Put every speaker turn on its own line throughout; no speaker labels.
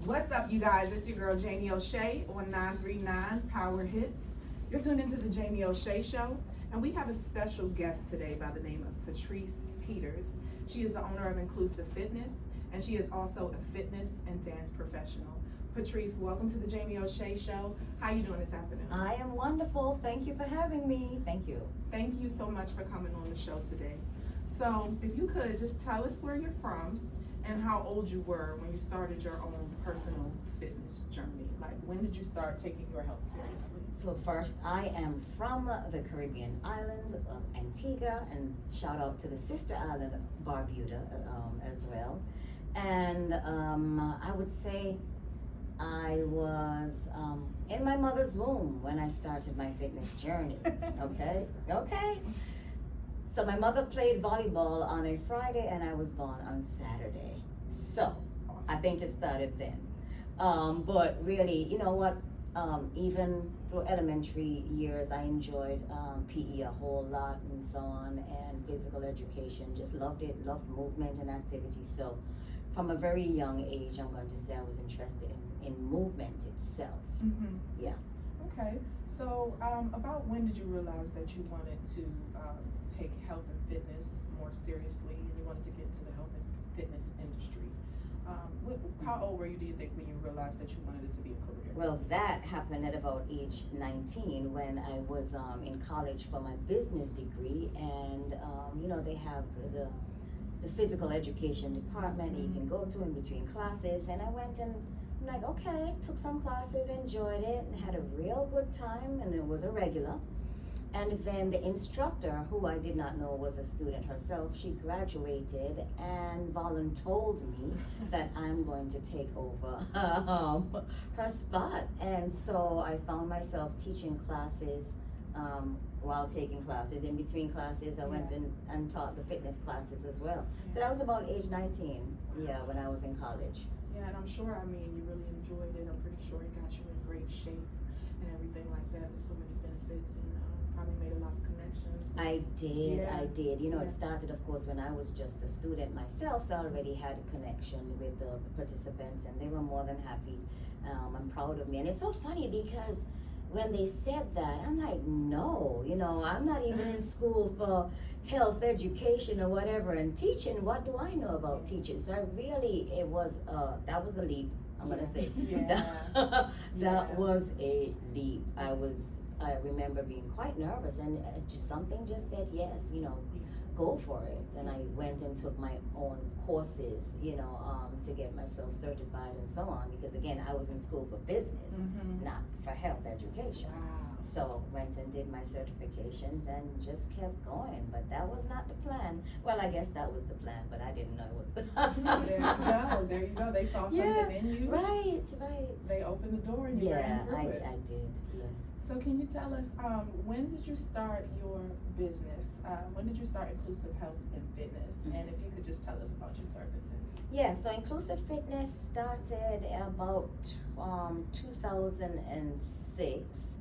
What's up, you guys? It's your girl Jamie O'Shea on 939 Powerhitz. You're tuned into the Jamie O'Shea Show, and we have a special guest today by the name of Patrice Peters. She is the owner of Inclusive Fitness, and she is also a fitness and dance professional. Patrice, welcome to the Jamie O'Shea Show. How you doing this afternoon?
I am wonderful. Thank you for having me. Thank you.
Thank you so much for coming on the show today. So, if you could just tell us where you're from and how old you were when you started your own personal fitness journey. Like, when did you start taking your health seriously?
So first, I am from the Caribbean island of Antigua, and shout out to the sister island of Barbuda as well. And I would say I was in my mother's womb when I started my fitness journey. Okay. So my mother played volleyball on a Friday and I was born on Saturday. So I think it started then. But really, you know what? Even through elementary years, I enjoyed PE a whole lot and so on, and physical education. Just loved it, loved movement and activity. So from a very young age, I'm going to say I was interested in movement itself.
Mm-hmm.
Yeah.
Okay. So about when did you realize that you wanted to take health and fitness more seriously, and you wanted to get into the health and fitness industry? How old were you, do you think, when you realized that you wanted it to be a career?
Well, that happened at about age 19 when I was in college for my business degree, and you know, they have the physical education department that you can go to in between classes, and I went and I'm like, okay, took some classes, enjoyed it, and had a real good time, and it was a regular. And then the instructor, who I did not know was a student herself, she graduated and voluntold me that I'm going to take over her spot. And so I found myself teaching classes while taking classes. In between classes, I went and taught the fitness classes as well. So that was about age 19, when I was in college.
Yeah, and I'm sure, I mean, you really enjoyed it. I'm pretty sure it got you in great shape and everything like that. There's so many benefits, and probably made a lot of connections.
I did. You know,
Yeah.
it started, of course, when I was just a student myself, so I already had a connection with the participants, and they were more than happy and proud of me. And it's so funny because when they said that, I'm like, no, you know, I'm not even in school for health education or whatever, and teaching, what do I know about teaching? So I really, that was a leap, I'm gonna say. That was a leap. I remember being quite nervous, and something just said yes, you know, go for it. And I went and took my own courses, you know, to get myself certified and so on, because again, I was in school for business, not for health education.
Wow.
So went and did my certifications and just kept going, but that was not the plan. Well, I guess that was the plan, but I didn't know it.
There you go. They saw something in you.
Right.
They opened the door and you ran through it.
I did, yes.
So can you tell us, when did you start your business? When did you start Inclusive Health and Fitness? And if you could just tell us about your services.
Yeah, so Inclusive Fitness started about 2006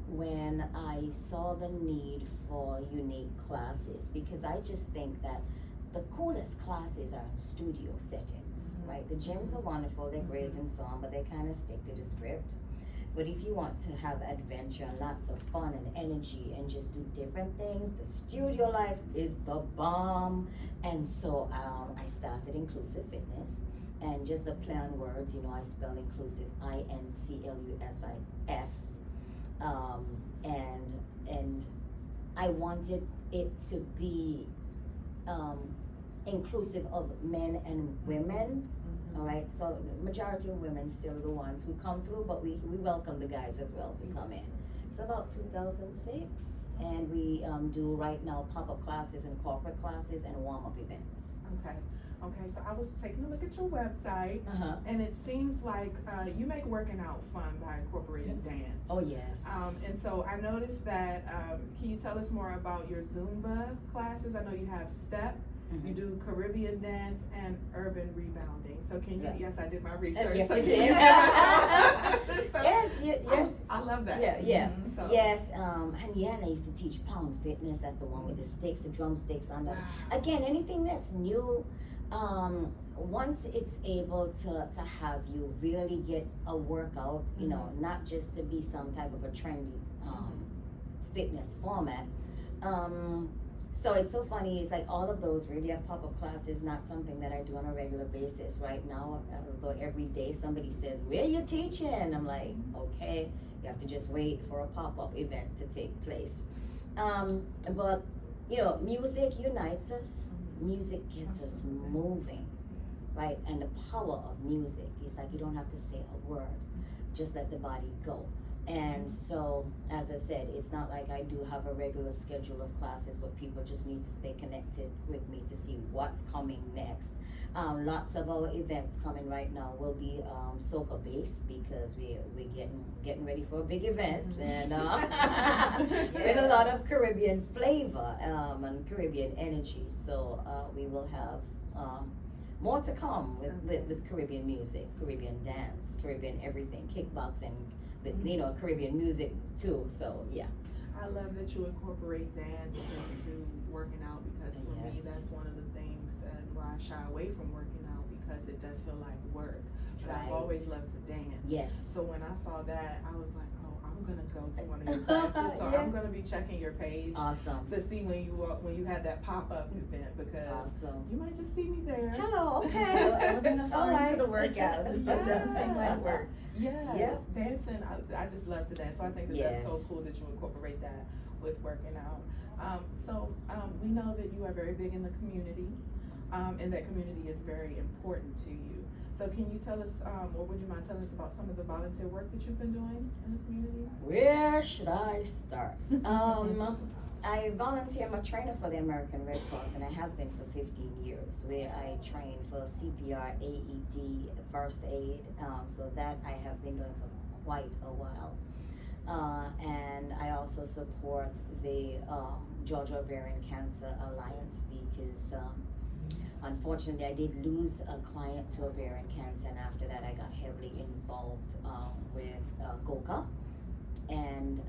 when I saw the need for unique classes, because I just think that the coolest classes are in studio settings, right? The gyms are wonderful, they're great and so on, but they kind of stick to the script. But if you want to have adventure and lots of fun and energy and just do different things, the studio life is the bomb. And so I started Inclusive Fitness, and just a play on words, you know, I spell inclusive INCLUSIF. And I wanted it to be inclusive of men and women. All right, so the majority of women still the ones who come through, but we welcome the guys as well to come in. It's about 2006, and we do right now pop-up classes and corporate classes and warm-up events.
Okay, so I was taking a look at your website, and it seems like you make working out fun by incorporating dance.
Oh, yes.
And so I noticed that, can you tell us more about your Zumba classes? I know you have step, you do Caribbean dance, and urban rebounding. So can you, yes, I did my research.
Yes,
so
you did. Yes.
I love that.
Yeah. Yes, and I used to teach Pound Fitness. That's the one with the sticks, the drumsticks on the, again, anything that's new. once it's able to have you really get a workout, you know, not just to be some type of a trendy fitness format. So it's so funny, it's like all of those radio pop-up classes, not something that I do on a regular basis right now, although every day somebody says, where you teaching? I'm like, okay, you have to just wait for a pop-up event to take place. But, you know, music unites us, music gets us moving, right? And the power of music is like you don't have to say a word, just let the body go. And so, as I said, it's not like I do have a regular schedule of classes, but people just need to stay connected with me to see what's coming next. Lots of our events coming right now will be soca based because we're getting ready for a big event and with a lot of Caribbean flavor and Caribbean energy. So we will have more to come with Caribbean music, Caribbean dance, Caribbean everything, kickboxing. With, you know, Caribbean music too, so yeah.
I love that you incorporate dance into working out because for me that's one of the things that why I shy away from working out because it does feel like work. But I've always loved to dance.
Yes.
So when I saw that, I was like, oh, I'm gonna go to one of your classes. So I'm gonna be checking your page.
Awesome.
To see when you had that pop-up event because you might just see me there.
Hello, okay.
We're gonna fall into the workout. So it doesn't seem like work.
Yes, dancing, I just love to dance, so I think that's so cool that you incorporate that with working out. We know that you are very big in the community, and that community is very important to you. So can you tell us, or would you mind telling us about some of the volunteer work that you've been doing in the community?
Where should I start? I volunteer, I'm a trainer for the American Red Cross, and I have been for 15 years, where I train for CPR, AED, first aid, so that I have been doing for quite a while. And I also support the Georgia Ovarian Cancer Alliance because unfortunately I did lose a client to ovarian cancer, and after that I got heavily involved with GOCA, and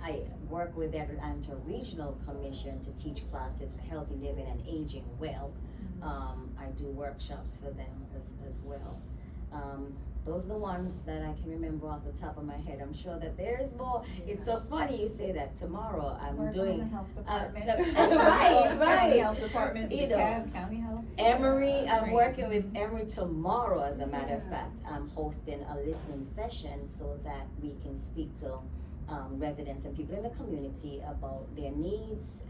I work with the Atlanta Regional Commission to teach classes for healthy living and aging well. I do workshops for them as well. Those are the ones that I can remember off the top of my head. I'm sure that there's more. It's so funny you say that. Tomorrow I'm doing
the health department.
right.
County health department,
you
DeKalb County Health.
Emory, I'm working with Emory tomorrow, as a matter of fact. I'm hosting a listening session so that we can speak to residents and people in the community about their needs,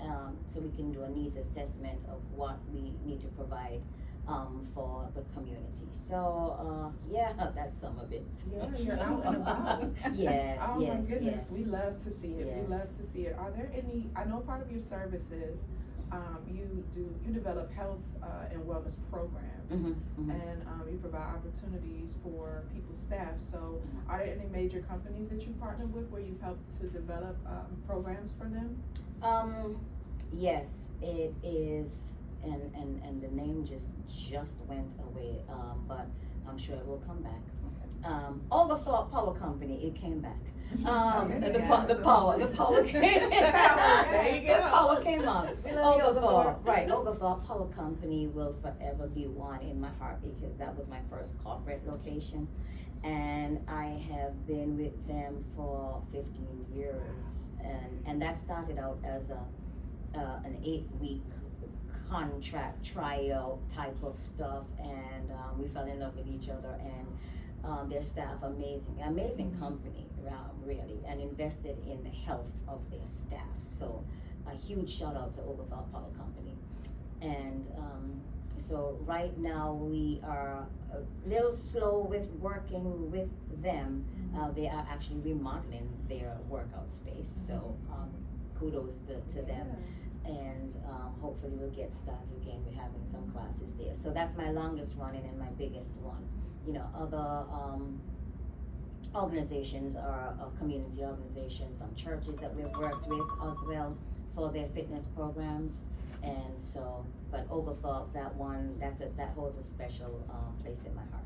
so we can do a needs assessment of what we need to provide for the community. So that's some of it.
Yeah, you're out and about.
Yes,
oh
yes,
my goodness,
yes.
we love to see it.
Yes.
We love to see it. Are there any? I know part of your services, you develop health and wellness programs, and you provide opportunities for people's staff. So, are there any major companies that you partner with where you've helped to develop programs for them?
Yes, it is. And the name just went away, but I'm sure it will come back. Oglethorpe Power Company, it came back. The power came out. Oglethorpe, right? Oglethorpe Power Company will forever be one in my heart because that was my first corporate location, and I have been with them for 15 years, and that started out as an 8-week contract tryout type of stuff, and we fell in love with each other, and their staff amazing company, really, and invested in the health of their staff. So a huge shout out to Oglethorpe Power Company. And so right now we are a little slow with working with them. They are actually remodeling their workout space, so kudos to them. And hopefully we'll get started again with having some classes there. So that's my longest running and my biggest one. You know, other organizations are community organizations, some churches that we've worked with as well for their fitness programs. And so, but Oglethorpe, that holds a special place in my heart.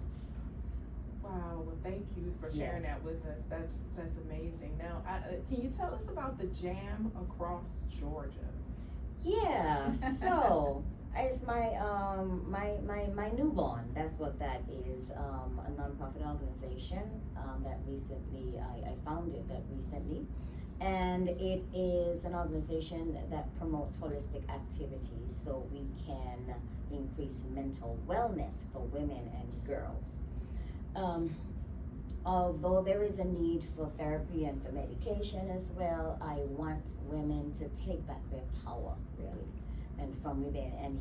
Wow, well thank you for sharing that with us. That's amazing. Now, can you tell us about the Jam Across Georgia?
Yeah, so It's my newborn. That's what that is. A nonprofit organization that recently I founded that recently, and it is an organization that promotes holistic activities so we can increase mental wellness for women and girls. Although there is a need for therapy and for medication as well, I want women to take back their power, really, and from within, and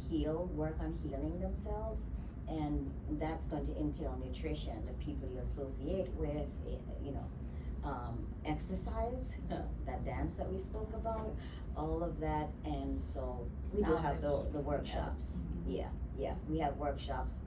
work on healing themselves. And that's going to entail nutrition, the people you associate with, exercise, that dance that we spoke about, all of that. And so we do have the workshops. Yeah, we have workshops.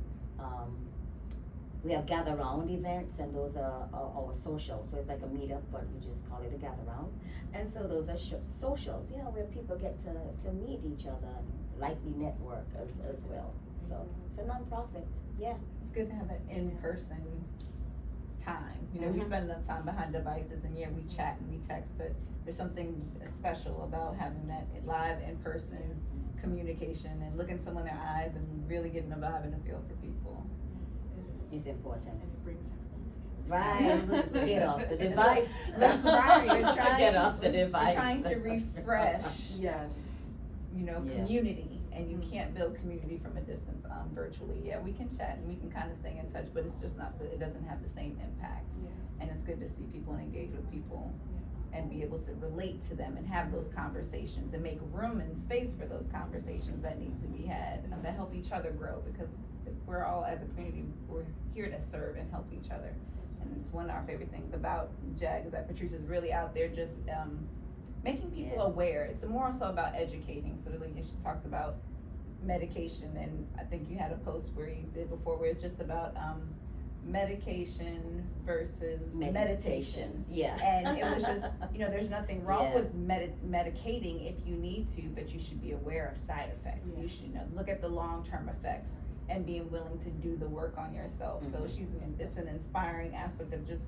We have gather round events, and those are our socials. So it's like a meetup, but we just call it a gather round. And so those are socials, where people get to meet each other, lightly network as well. So it's a nonprofit. Yeah.
It's good to have that in-person time. We spend enough time behind devices, and we chat and we text, but there's something special about having that live in-person communication and looking someone in their eyes and really getting a vibe and a feel for people.
It's important.
And it brings everyone together.
Right. Get off the device.
That's right. You're trying,
Get off the device.
You're trying to refresh,
yes.
community, and you can't build community from a distance virtually. Yeah, we can chat and we can kind of stay in touch, but it's just it doesn't have the same impact.
Yeah.
And it's good to see people and engage with people and be able to relate to them and have those conversations and make room and space for those conversations that need to be had that help each other grow, because we're all, as a community, we're here to serve and help each other. And it's one of our favorite things about JAG is that Patrice is really out there just making people aware. It's more so about educating. So she talks about medication, and I think you had a post where you did before where it's just about medication versus meditation.
Yeah.
And it was just, there's nothing wrong with medicating if you need to, but you should be aware of side effects. You should look at the long-term effects and being willing to do the work on yourself. So it's an inspiring aspect of just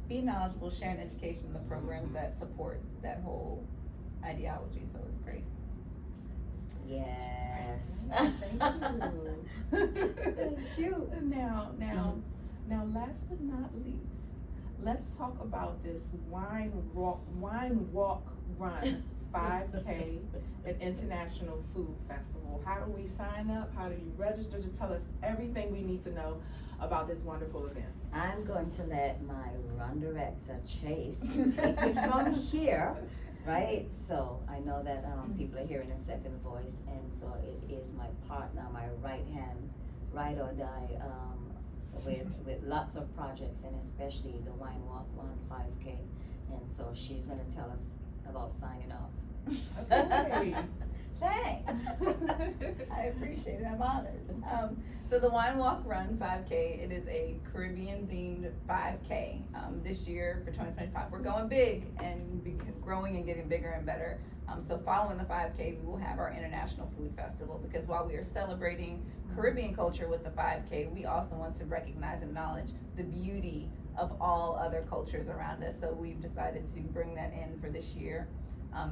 being knowledgeable, sharing education, the programs that support that whole ideology. So it's great.
Yes.
Thank you. Thank you. Now, last but not least, let's talk about this wine walk run 5K an international food festival. How do we sign up? How do you register? Just tell us everything we need to know about this wonderful event.
I'm going to let my run director, Chase, take it from here, right? So I know that people are hearing a second voice, and so it is my partner, my right hand, ride or die, with lots of projects, and especially the Wine Walk Run 5K. And so she's gonna tell us about signing up.
Okay.
Thanks. I appreciate it. I'm honored. So the Wine Walk Run 5K, it is a Caribbean themed 5K. This year for 2025, we're going big and growing and getting bigger and better. So following the 5K, we will have our International Food Festival, because while we are celebrating Caribbean culture with the 5K, we also want to recognize and acknowledge the beauty of all other cultures around us. So we've decided to bring that in for this year.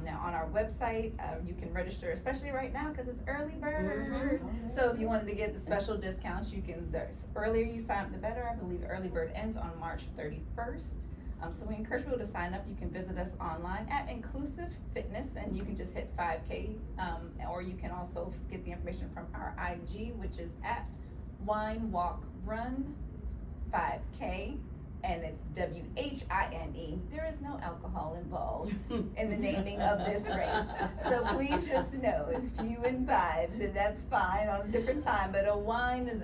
Now on our website, you can register, especially right now because it's early bird. So if you wanted to get the special discounts, you can. The earlier you sign up, the better. I believe early bird ends on March 31st. So we encourage people to sign up. You can visit us online at Inclusive Fitness, and you can just hit 5K, or you can also get the information from our IG, which is at Wine Walk Run 5K. And it's WHINE. There is no alcohol involved in the naming of this race. So please just know, if you imbibe, then that's fine on a different time. But a wine is,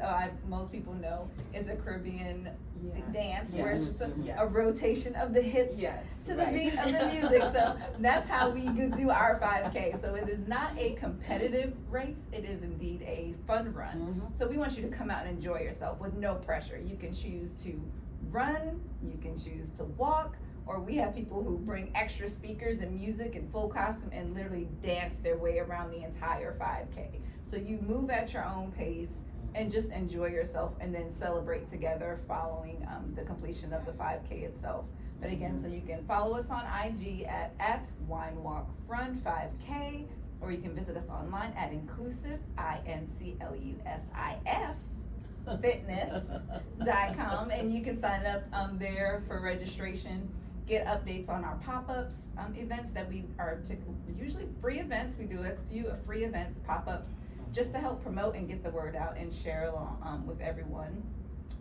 most people know, is a Caribbean dance where it's just a rotation of the hips to the beat of the music. So that's how we do our 5K. So it is not a competitive race. It is indeed a fun run. So we want you to come out and enjoy yourself with no pressure. You can choose to run, you can choose to walk, or we have people who bring extra speakers and music and full costume and literally dance their way around the entire 5K. So you move at your own pace and just enjoy yourself, and then celebrate together following the completion of the 5K itself. But again, so you can follow us on IG at WineWalkRun5K. or you can visit us online at inclusive, INCLUSIF, fitness.com, and you can sign up there for registration, get updates on our pop-ups, events that we are usually free events. We do a few free events, pop-ups, just to help promote and get the word out and share along with everyone.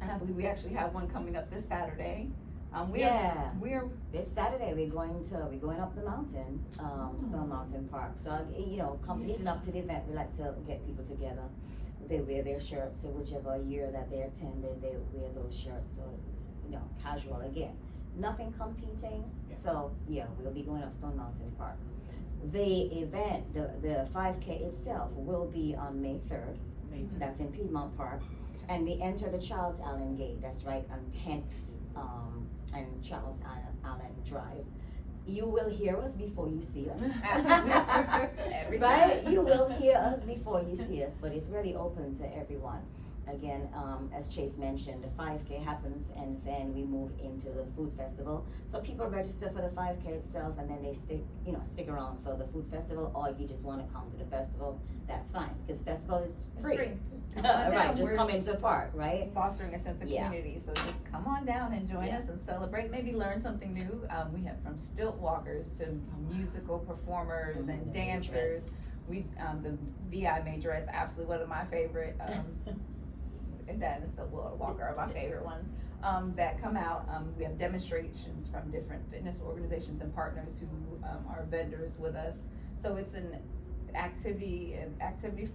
And I believe we actually have one coming up this Saturday. We're
This Saturday we're going up the mountain, Stone Mountain Park. So leading up to the event, we like to get people together. They wear their shirts, so whichever year that they attended, they wear those shirts. So it's casual again, nothing competing.
Yeah.
So we'll be going up Stone Mountain Park. The event, the 5K itself, will be on May 3rd. That's in Piedmont Park, and we enter the Charles Allen Gate. That's right on 10th and Charles Allen Drive. You will hear us before you see us.
Every
Right?
time.
You will hear us before you see us, but it's really open to everyone. Again, as Chase mentioned, the 5K happens and then we move into the food festival. So people register for the 5K itself and then they stick around for the food festival, or if you just want to come to the festival, that's fine, because the festival is free.
It's free. Just come on
Right,
down.
just
We're
come into the park, right?
fostering a sense of
Yeah.
community, so just come on down and join
Yeah.
us and celebrate, maybe learn something new. We have from stilt walkers to musical performers and
The
dancers.
majorettes.
The VI majorettes, absolutely one of my favorite, and that and the stilt walker are my favorite ones, that come out. We have demonstrations from different fitness organizations and partners who are vendors with us. So it's an activity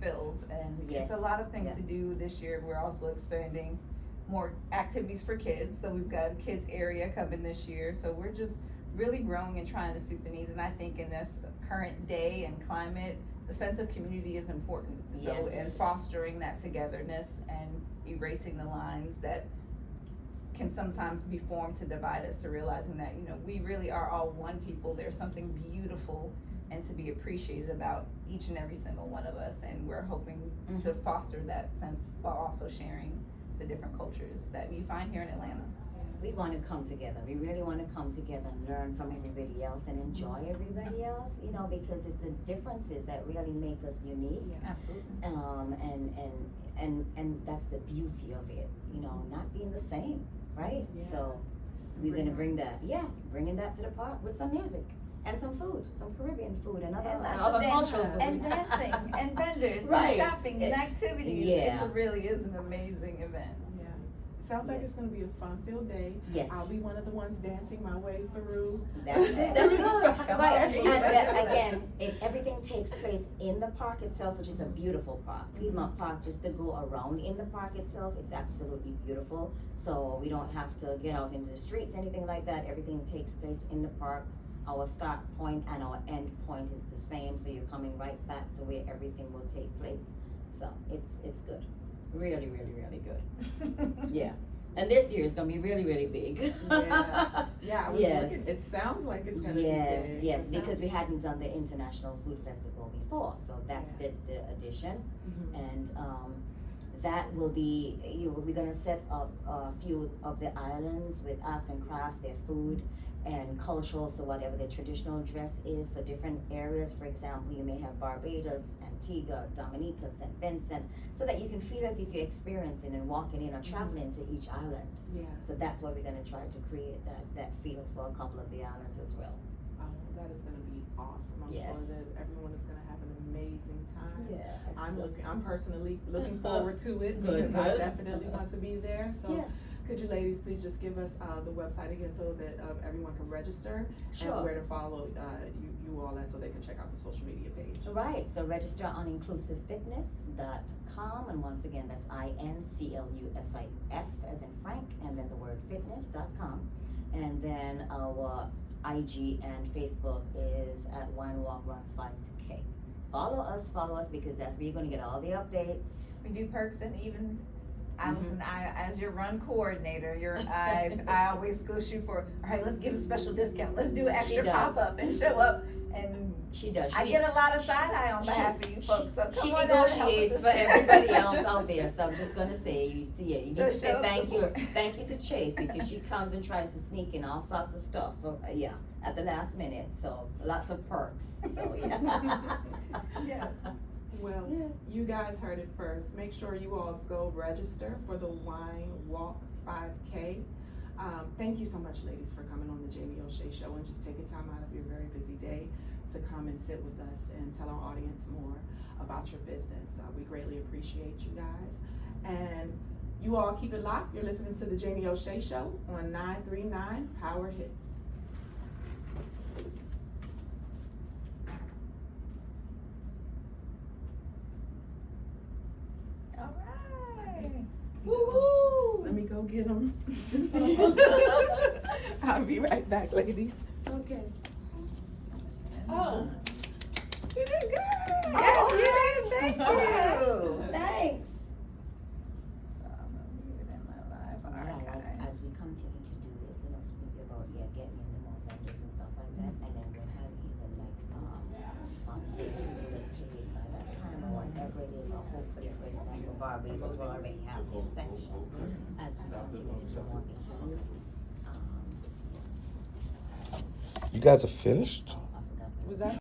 filled, and
Yes.
it's a lot of things
Yeah.
to do this year. We're also expanding more activities for kids, so we've got a kids area coming this year. So we're just really growing and trying to suit the needs, and I think in this current day and climate, the sense of community is important. So
Yes.
and fostering that togetherness and erasing the lines that can sometimes be formed to divide us, to realizing that we really are all one people. There's something beautiful and to be appreciated about each and every single one of us, and we're hoping to foster that sense while also sharing the different cultures that we find here in Atlanta.
We want to come together. We really want to come together and learn from everybody else and enjoy everybody else, because it's the differences that really make us unique.
Absolutely.
And that's the beauty of it, not being the same, right?
Yeah.
So we're gonna bring bringing that to the park with some music and some food, some Caribbean food and other,
And lots
other
of
cultural food.
and dancing and vendors
Right.
and shopping and activities.
Yeah.
It really is an amazing event.
Yeah. Sounds like
Yeah.
it's going to be a fun-filled day.
Yes.
I'll be one of the ones dancing my way through.
That's it. That's good.
Come
Right.
on.
And again, everything takes place in the park itself, which is a beautiful park. Piedmont Park, just to go around in the park itself, it's absolutely beautiful. So we don't have to get out into the streets, anything like that. Everything takes place in the park. Our start point and our end point is the same, so you're coming right back to where everything will take place. So it's good. Really, really, really good. Yeah. And this year is gonna be really, really big.
Yeah. Yeah, I was
Yes.
looking, it sounds like it's gonna
Yes,
be big.
yes,
It
because
sounds-
we hadn't done the International Food Festival before, so that's
Yeah.
the addition.
Mhm.
And that will be, we're gonna set up a few of the islands with arts and crafts, their food and cultural, so whatever the traditional dress is. So different areas, for example, you may have Barbados, Antigua, Dominica, St. Vincent, so that you can feel as if you're experiencing and walking in or traveling to each island.
Yeah.
So that's what we're gonna try to create, that feel for a couple of the islands as well.
Oh, that is gonna be awesome. I'm
Yes.
sure that everyone is gonna have an amazing time.
Yeah.
I'm personally looking forward to it
Good,
because I
good.
definitely want to be there. So
Yeah.
could you ladies please just give us the website again so that everyone can register
Sure.
and where to follow you all at so they can check out the social media page.
Right, so register on inclusivefitness.com, and once again, that's INCLUSIF as in Frank, and then the word fitness.com. And then our IG and Facebook is at Wine Walk Run 5K. Follow us because that's where you're gonna get all the updates.
We do perks and even Allison, as your run coordinator, I always go shoot for, all right, let's give a special discount. Let's do an extra
does.
pop-up and show up. And
She does.
I get a lot of side eye on behalf of you folks. So
She
come on down and help
negotiates
us.
for everybody else out there, so I'm just gonna say, you need
So
to say
show
thank you,
support.
thank you to Chase, because she comes and tries to sneak in all sorts of stuff, at the last minute, so lots of perks, so yeah.
Yes.
Well, you guys heard it first. Make sure you all go register for the Wine Walk 5K. Thank you so much, ladies, for coming on the Jamie O'Shea Show and just taking time out of your very busy day to come and sit with us and tell our audience more about your business. We greatly appreciate you guys. And you all keep it locked. You're listening to the Jamie O'Shea Show on 939 Powerhitz.
All right.
Woo-hoo! Let me go get them. I'll be right back, ladies. Okay. Oh. You did good.
Yes, you did. Thank you.
Thanks.
So I'm gonna leave it in my live archive.
As we continue to do this, speak about, getting in more vendors and stuff like that, and then we'll have even sponsors who will get paid by that time or whatever it is, or hopefully, for example, Barbados will already have this section as we continue to do more into it.
You guys are finished?
I forgot.
Was that